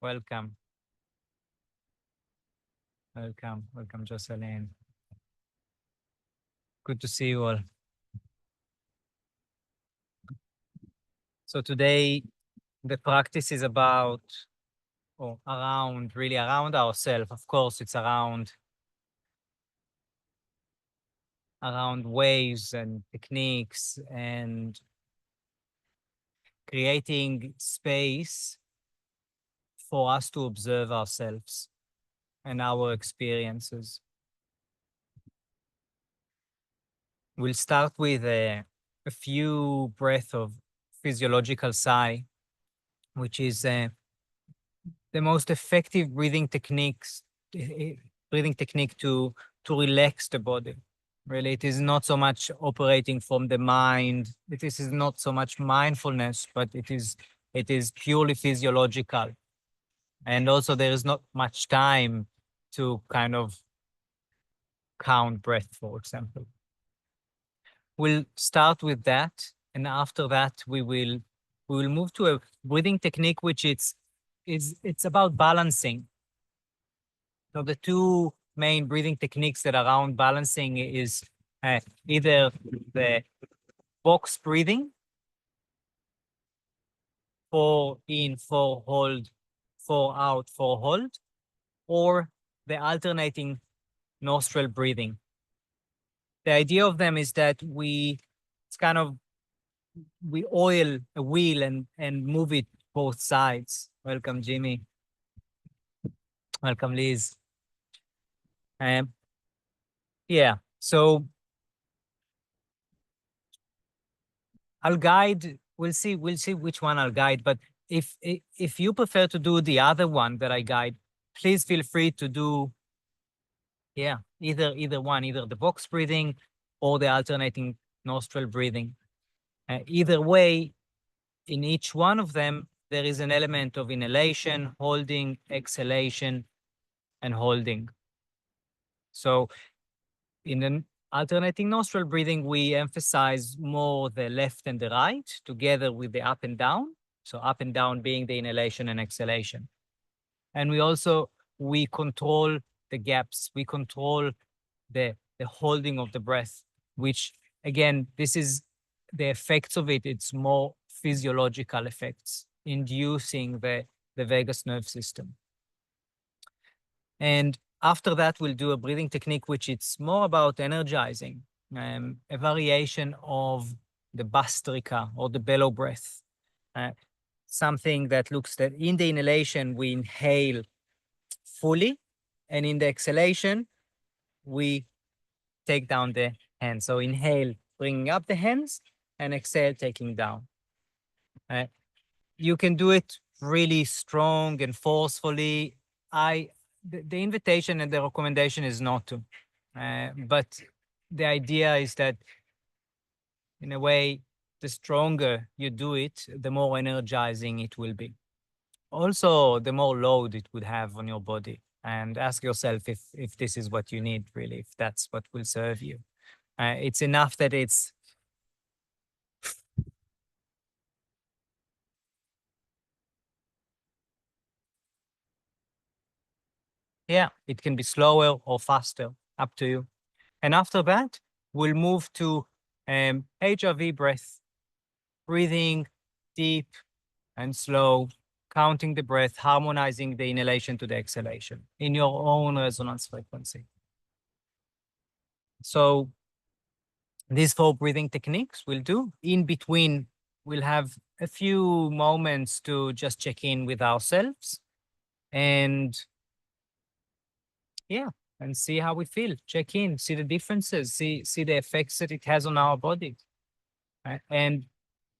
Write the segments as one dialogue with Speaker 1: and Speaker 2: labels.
Speaker 1: Welcome. Welcome. Welcome, Jocelyn. Good to see you all. So today, the practice is about, or around, really around ourselves. Of course, it's around ways and techniques and creating space for us to observe ourselves and our experiences. We'll start with a few breaths of physiological sigh, which is the most effective breathing technique to relax the body. Really, it is not so much operating from the mind. This is not so much mindfulness, but it is purely physiological. And also there is not much time to kind of count breath, for example. We'll start with that. And after that, we will move to a breathing technique, which it's about balancing. So the two main breathing techniques that are around balancing is either the box breathing, 4 in, 4 hold, 4 out, 4 hold, or the alternating nostril breathing. The idea of them is that we oil a wheel and move it both sides. Welcome, Jimmy. Welcome, Liz. Yeah, so I'll guide. We'll see which one I'll guide. But if you prefer to do the other one that I guide, please feel free to do, yeah, either one, either the box breathing or the alternating nostril breathing. Either way, in each one of them, there is an element of inhalation, holding, exhalation, and holding. So in an alternating nostril breathing, we emphasize more the left and the right together with the up and down. So up and down being the inhalation and exhalation. And we control the gaps. We control the holding of the breath, which again, this is the effects of it. It's more physiological effects inducing the vagus nerve system. And after that, we'll do a breathing technique, which it's more about energizing, a variation of the Bastrika or the Bellow breath. Something that looks that in the inhalation, we inhale fully, and in the exhalation, we take down the hands. So inhale, bringing up the hands, and exhale, taking down. You can do it really strong and forcefully. The invitation and the recommendation is not to, but the idea is that in a way, the stronger you do it, the more energizing it will be. Also, the more load it would have on your body. And ask yourself if this is what you need, really, if that's what will serve you. It's enough that it's yeah, it can be slower or faster, up to you. And after that, we'll move to HRV breath, breathing deep and slow, counting the breath, harmonizing the inhalation to the exhalation in your own resonance frequency. So these 4 breathing techniques we'll do. In between, we'll have a few moments to just check in with ourselves and yeah, and see how we feel. Check in, see the differences, see the effects that it has on our body. And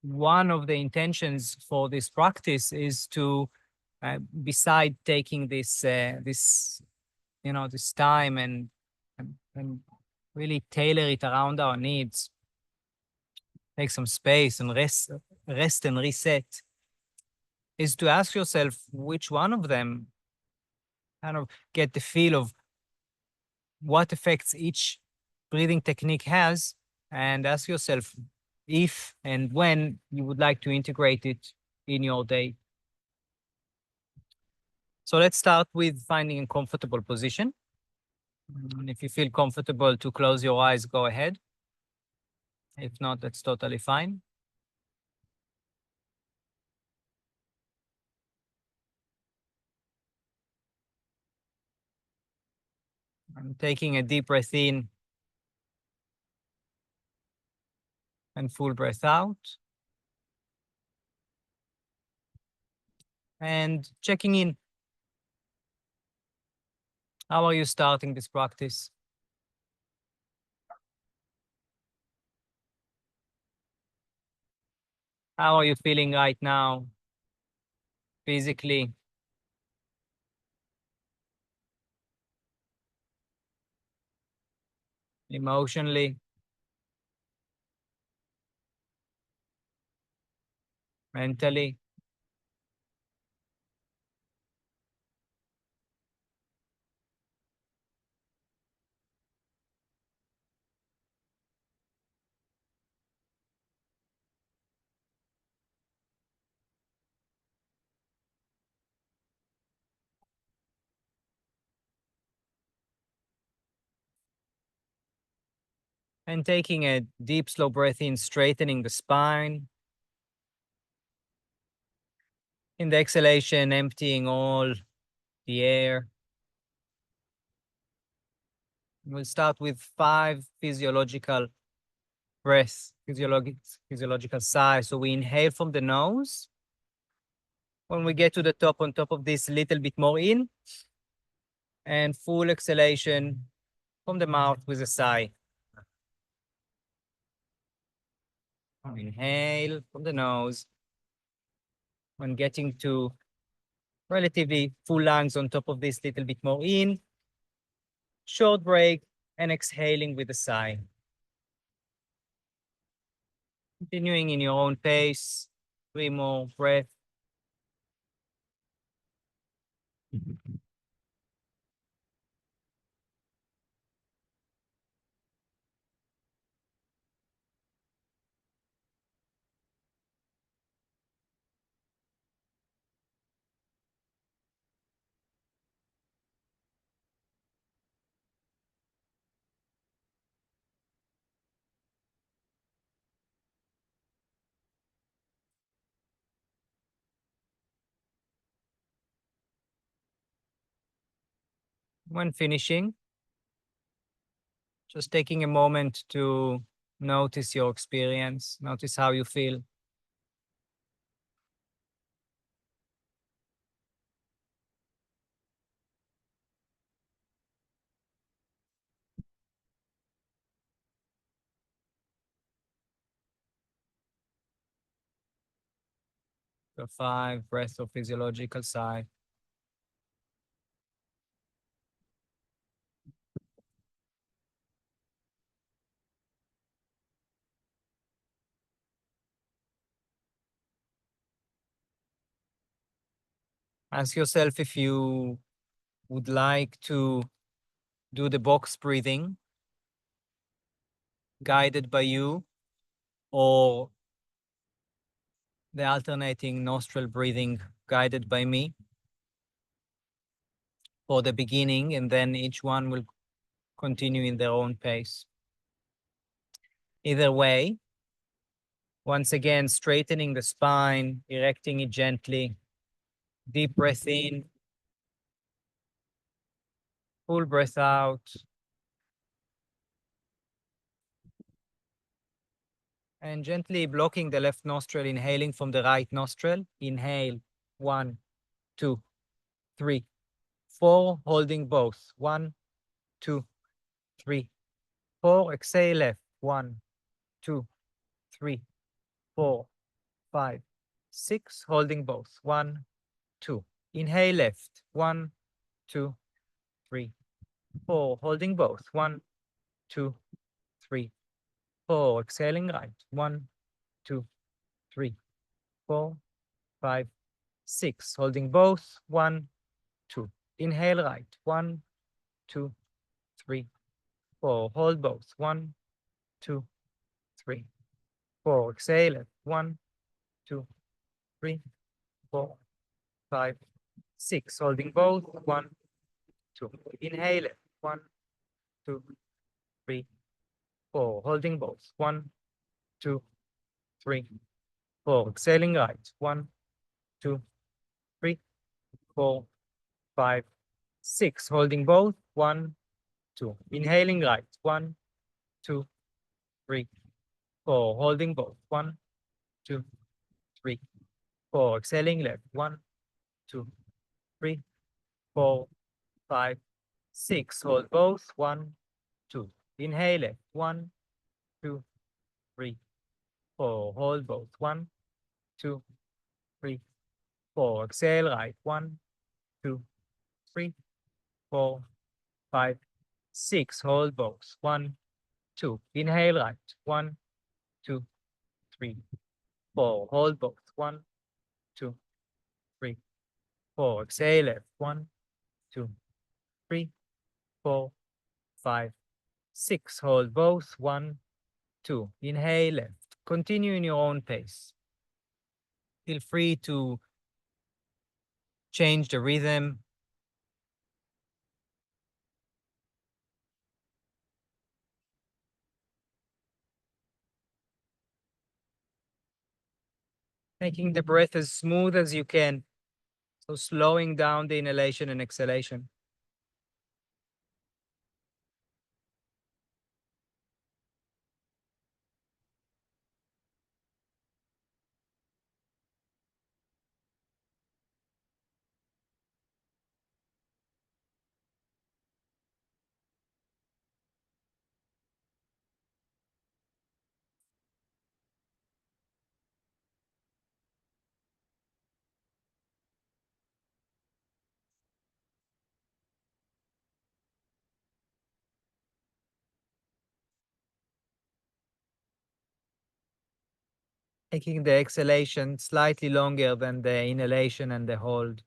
Speaker 1: one of the intentions for this practice is to, beside taking this time and really tailor it around our needs, take some space and rest and reset, is to ask yourself which one of them, kind of get the feel of what effects each breathing technique has, and ask yourself if and when you would like to integrate it in your day. So let's start with finding a comfortable position. And if you feel comfortable to close your eyes, go ahead. If not, that's totally fine. I'm taking a deep breath in and full breath out. And checking in. How are you starting this practice? How are you feeling right now, physically, emotionally, mentally? And taking a deep, slow breath in, straightening the spine. In the exhalation, emptying all the air. We'll start with 5 physiological breaths, physiological sigh. So we inhale from the nose. When we get to the top, on top of this, a little bit more in. And full exhalation from the mouth with a sigh. Inhale from the nose. When getting to relatively full lungs, on top of this, little bit more in. Short break and exhaling with a sigh. Continuing in your own pace. 3 more breaths. When finishing, just taking a moment to notice your experience, notice how you feel. The 5 breaths of physiological sigh. Ask yourself if you would like to do the box breathing guided by you, or the alternating nostril breathing guided by me for the beginning, and then each one will continue in their own pace. Either way, once again, straightening the spine, erecting it gently, deep breath in, full breath out. And gently blocking the left nostril, inhaling from the right nostril. Inhale, 1, 2, 3, 4, holding both. 1, 2, 3, 4. Exhale left. 1, 2, 3, 4, 5, 6. Holding both. 1, 2. Inhale left. 1, 2, 3, 4. Holding both. 1, 2, 3, 4. Exhaling right. 1, 2, 3, 4, 5, 6. Holding both. 1, 2. Inhale right. 1, 2, 3, 4. Hold both. 1, 2, 3, 4. Exhale left. 1, 2, 3, 4, 5, 6. Holding both. 1, 2. Inhale it. 1, 2, 3, 4. Holding both. 1, 2, 3, 4. Exhaling right. 1, 2, 3, 4, 5, 6. Holding both. 1, 2. Inhaling right. 1, 2, 3, 4. Holding both. 1, 2, 3, 4. Exhaling left. 1, 2, 3, 4, 5, 6. Hold both. 1, 2. Inhale left. 1, 2, 3, 4. Hold both. 1, 2, 3, 4. Exhale right. 1, 2, 3, 4, 5, 6. Hold both. 1, 2. Inhale right. 1, 2, 3, 4. Hold both. 1, 2, 3, 4. Exhale left. 1, 2, 3, 4, 5, 6. Hold both. 1, 2. Inhale left. Continue in your own pace. Feel free to change the rhythm. Making the breath as smooth as you can. So slowing down the inhalation and exhalation. Making the exhalation slightly longer than the inhalation and the hold.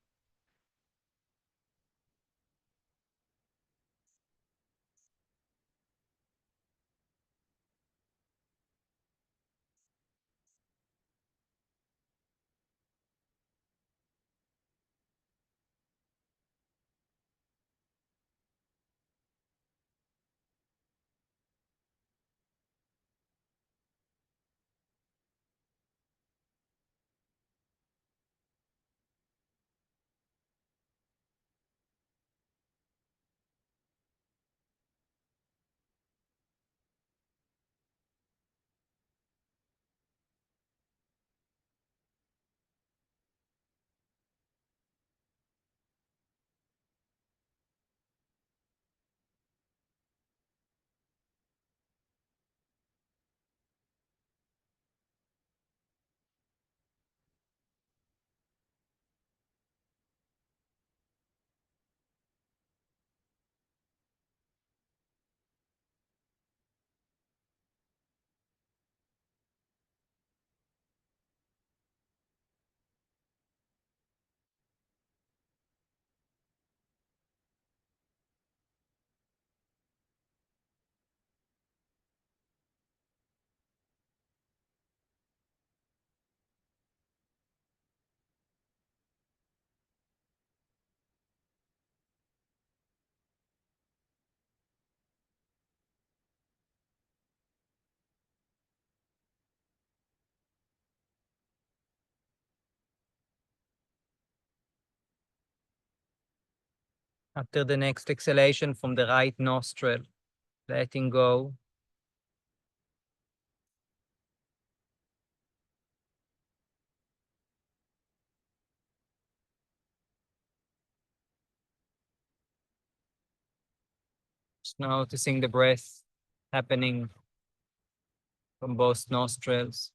Speaker 1: After the next exhalation from the right nostril, letting go. Just noticing the breath happening from both nostrils.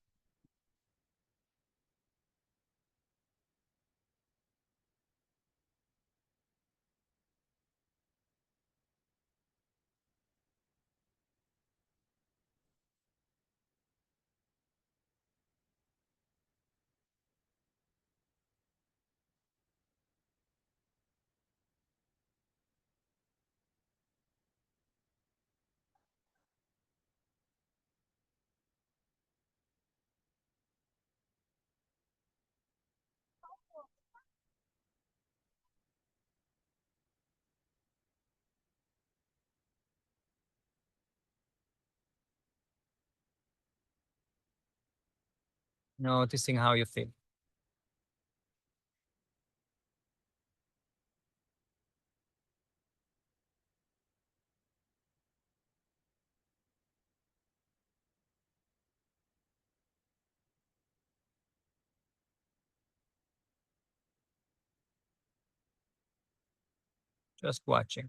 Speaker 1: Noticing how you feel. Just watching,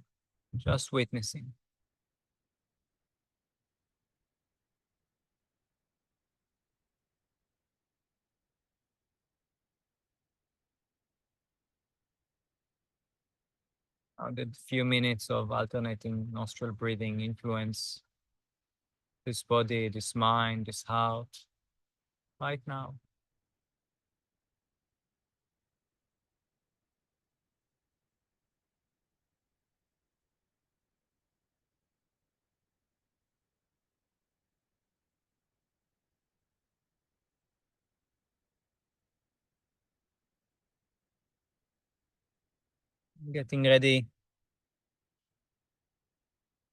Speaker 1: just witnessing. How did few minutes of alternating nostril breathing influence this body, this mind, this heart right now? Getting ready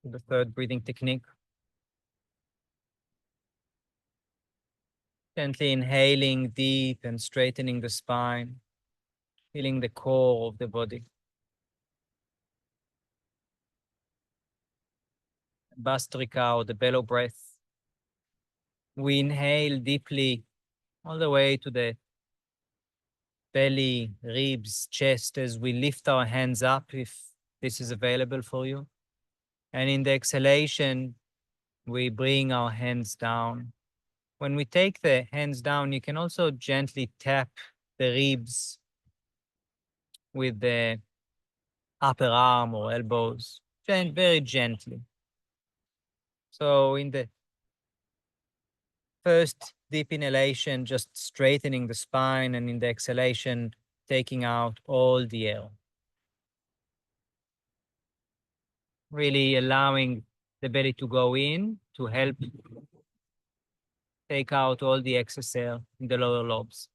Speaker 1: for the third breathing technique. Gently inhaling deep and straightening the spine, feeling the core of the body. Bastrika or the bellow breath. We inhale deeply all the way to the belly, ribs, chest as we lift our hands up if this is available for you. And in the exhalation, we bring our hands down. When we take the hands down, you can also gently tap the ribs with the upper arm or elbows, very gently. So in the first deep inhalation, just straightening the spine, and in the exhalation, taking out all the air. Really allowing the belly to go in to help take out all the excess air in the lower lobes.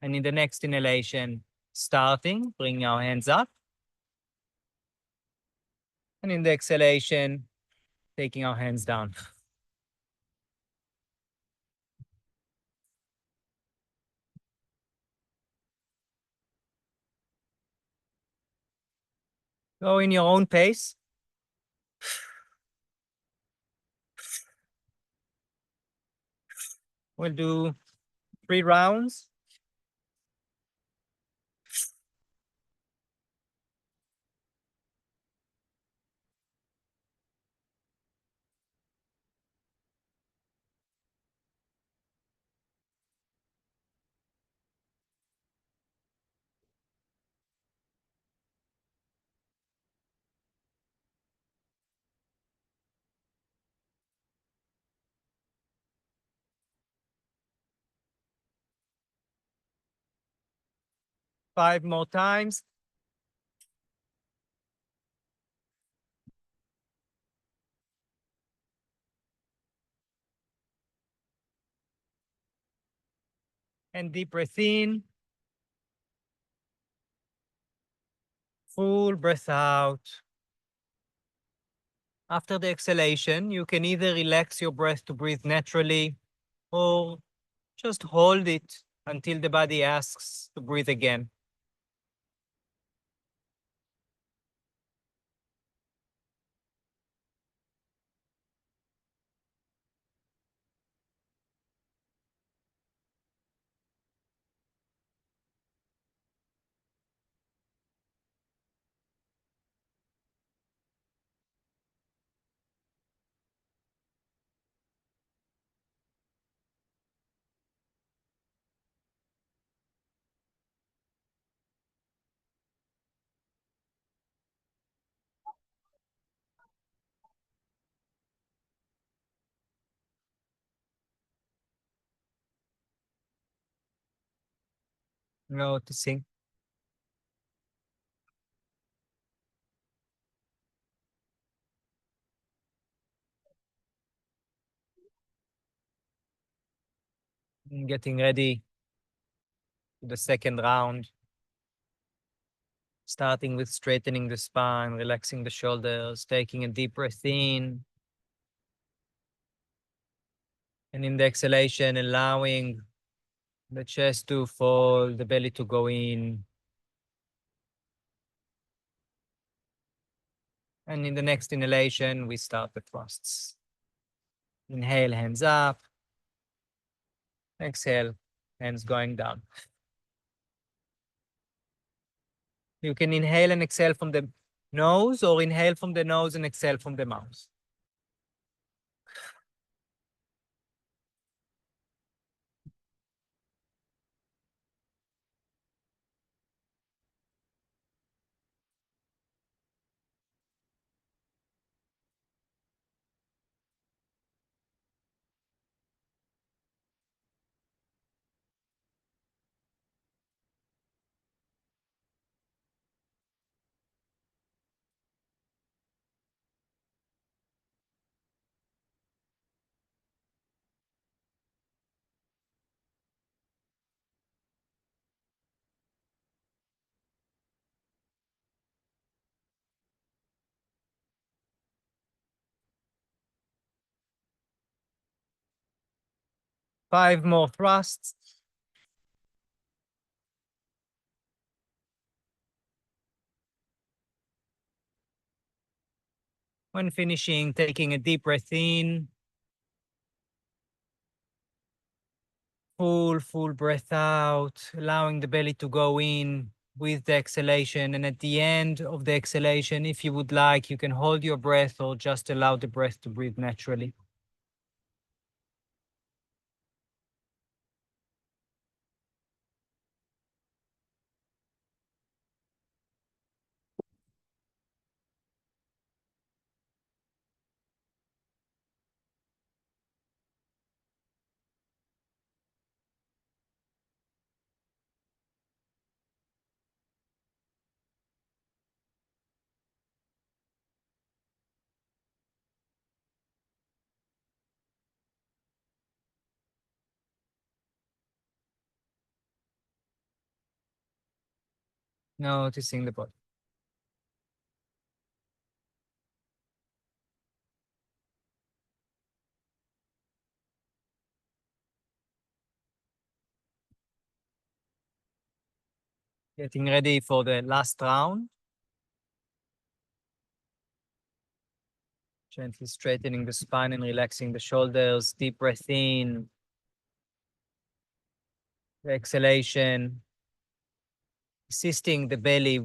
Speaker 1: And in the next inhalation, starting, bring our hands up. And in the exhalation, taking our hands down. Go in your own pace. We'll do 3 rounds. Five more times. And deep breath in. Full breath out. After the exhalation, you can either relax your breath to breathe naturally or just hold it until the body asks to breathe again. Noticing. Getting ready for the second round. Starting with straightening the spine, relaxing the shoulders, taking a deep breath in. And in the exhalation, allowing The chest to fall, the belly to go in. And in the next inhalation, we start the thrusts. Inhale, hands up. Exhale, hands going down. You can inhale and exhale from the nose or inhale from the nose and exhale from the mouth. Five more thrusts. When finishing, taking a deep breath in. Full breath out, allowing the belly to go in with the exhalation. And at the end of the exhalation, if you would like, you can hold your breath or just allow the breath to breathe naturally. Noticing the body. Getting ready for the last round. Gently straightening the spine and relaxing the shoulders. Deep breath in. The exhalation. Assisting the belly,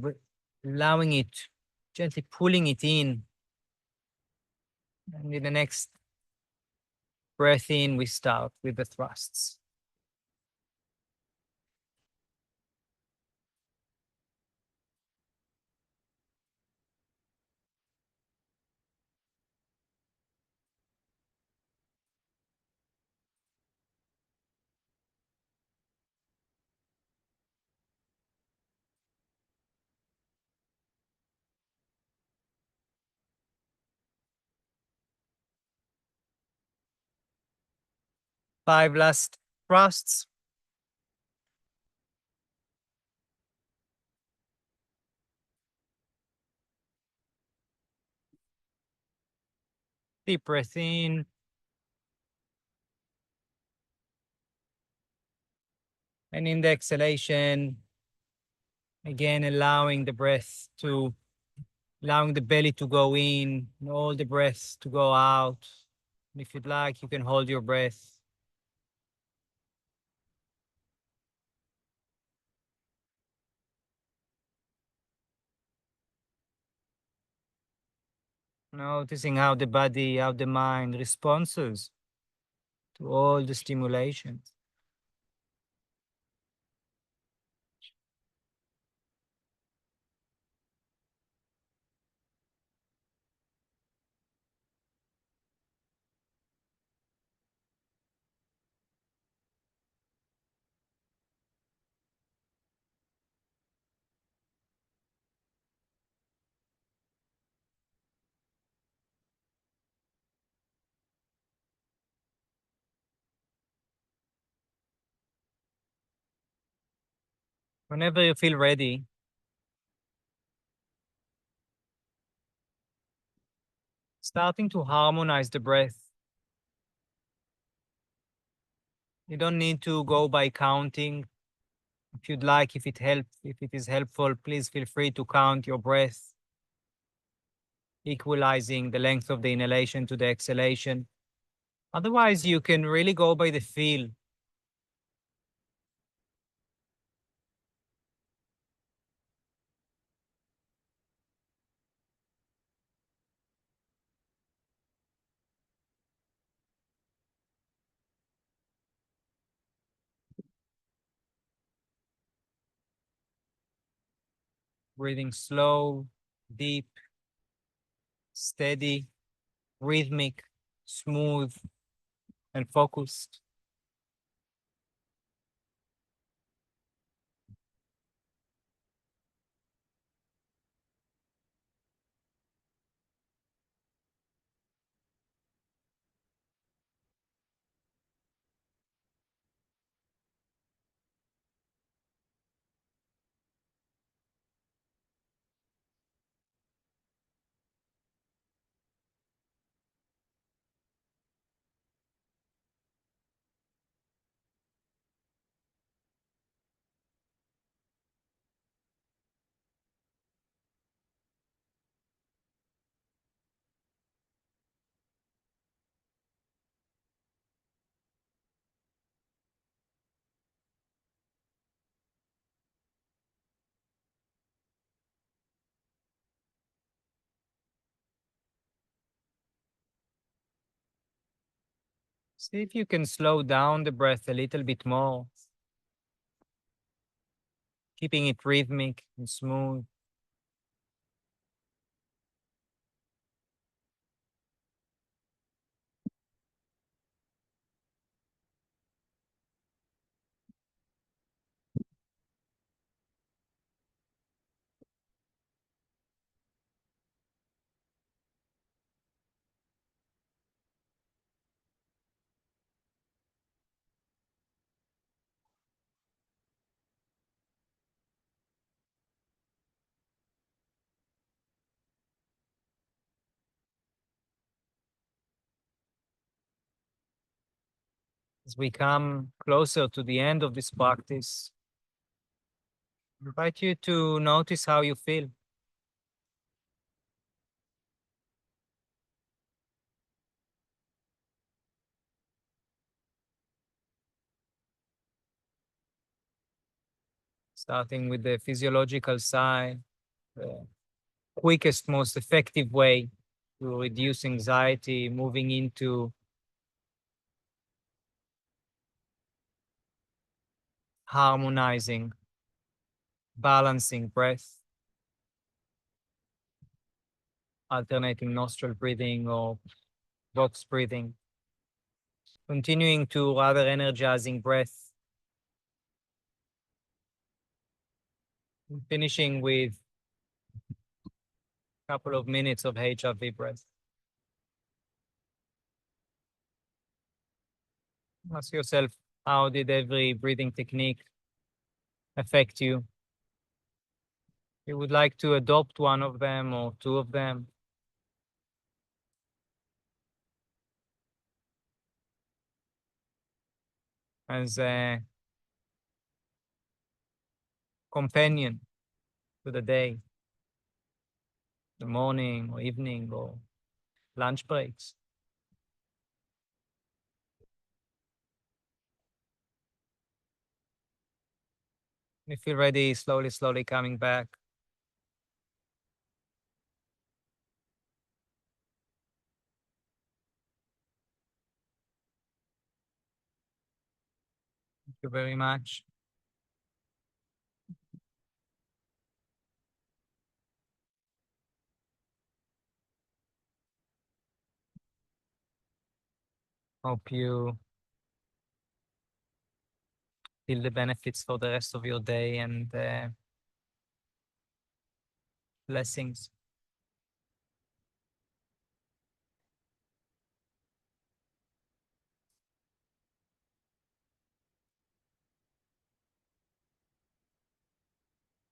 Speaker 1: allowing it, gently pulling it in. And in the next breath in, we start with the thrusts. Five last thrusts. Deep breath in. And in the exhalation, again, allowing allowing the belly to go in, and all the breath to go out. And if you'd like, you can hold your breath. Noticing how the body, how the mind responds to all the stimulations. Whenever you feel ready, starting to harmonize the breath. You don't need to go by counting. If you'd like, if it is helpful, please feel free to count your breath, equalizing the length of the inhalation to the exhalation. Otherwise, you can really go by the feel. Breathing slow, deep, steady, rhythmic, smooth, and focused. See if you can slow down the breath a little bit more, keeping it rhythmic and smooth. As we come closer to the end of this practice, I invite you to notice how you feel. Starting with the physiological sigh, the quickest, most effective way to reduce anxiety, moving into harmonizing, balancing breath, alternating nostril breathing or box breathing, continuing to rather energizing breath, finishing with a couple of minutes of HRV breath. Ask yourself, how did every breathing technique affect you? You would like to adopt one of them or two of them as a companion to the day, the morning or evening or lunch breaks. If you're ready, slowly, slowly coming back. Thank you very much. Hope you feel the benefits for the rest of your day and blessings.